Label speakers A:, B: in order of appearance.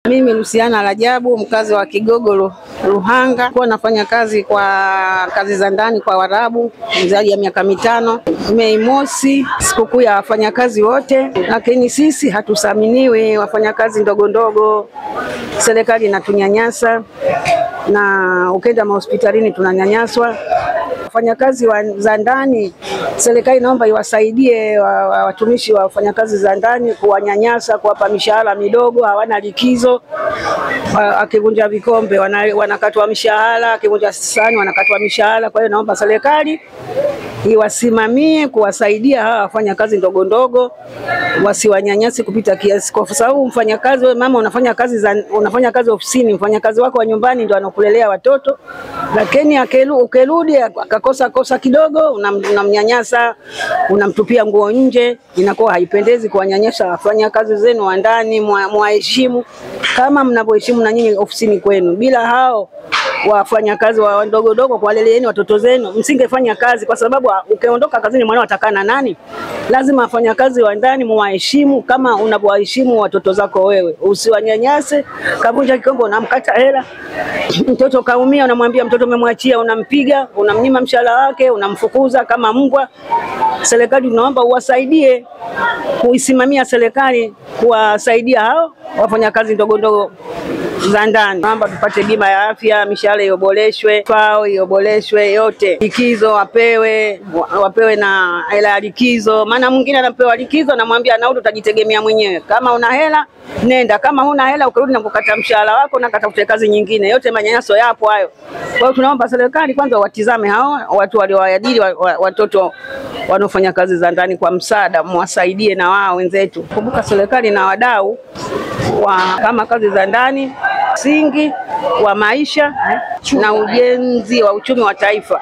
A: Mimi Luciana Rajabu, mkazi wa Kigogo Ruhanga. Kwa nafanya kazi za ndani kwa Waarabu zaidi ya miaka 5. Mei Mosi sikukuu ya wafanyakazi wote, lakini sisi hatusaminiwi wafanyakazi ndogo ndogo. Serikali inatunyanyasa na ukenda hospitalini tunanyanyaswa. Wafanyakazi za ndani, serikali naomba iwasaidie watumishi wa wafanyakazi za ndani, kuwanyanyasa, kuwapa mishahara midogo, hawana likizo. Akivunja vikombe wanakatwa mishahara, akivunja sahani wanakatwa mishahara. Kwa hiyo naomba serikali iwasimamie kuwasaidia hawa wafanyakazi ndogo ndogo, wasiwanyanyasi kupita kiasi. Kwa sababu mfanyakazi, wewe mama unafanya kazi ofisini, mfanyakazi wako wa nyumbani ndio anakulelea watoto, lakini ukirudi akakosa kidogo unamnyanyasa, unamtupia nguo nje. Inakuwa haipendezi kuwanyanyasa wafanyakazi zenu wa ndani. Mwaheshimu kama mnavyoheshimu na nyinyi ofisini kwenu. Bila hao wafanyakazi wa ndogo ndogo kuwaleleeni watoto zenu, msingefanya kazi, kwa sababu ukiondoka kazini mwanao atakana nani? Lazima wafanyakazi wa ndani muwaheshimu kama unavyowaheshimu watoto zako wewe. Usiwanyanyase. Kavunja kikombe unamkata hela, mtoto kaumia unamwambia mtoto umemwachia, unampiga, unamnyima mshahara wake, unamfukuza kama mbwa. Serikali tunaomba uwasaidie, kuisimamia serikali kuwasaidia hao wafanyakazi ndogo ndogo za ndani. Naomba tupate bima ya afya, mishahara iboreshwe, fao iboreshwe yote. Likizo wapewe na hela ya likizo. Maana mwingine anapewa likizo na mwambia nauli utajitegemea mwenyewe. Kama una hela nenda, kama huna hela ukirudi na kukata mshahara wako na katafute kazi nyingine. Yote manyanyaso yapo hayo. Kwa hiyo tunaomba serikali kwanza watizame hao watu waliowaajiri watoto wanaofanya kazi za ndani kwa msaada, mwasaidie na wao wenzetu. Kumbuka serikali na wadau kama kazi za ndani, msingi wa maisha na ujenzi wa uchumi wa taifa.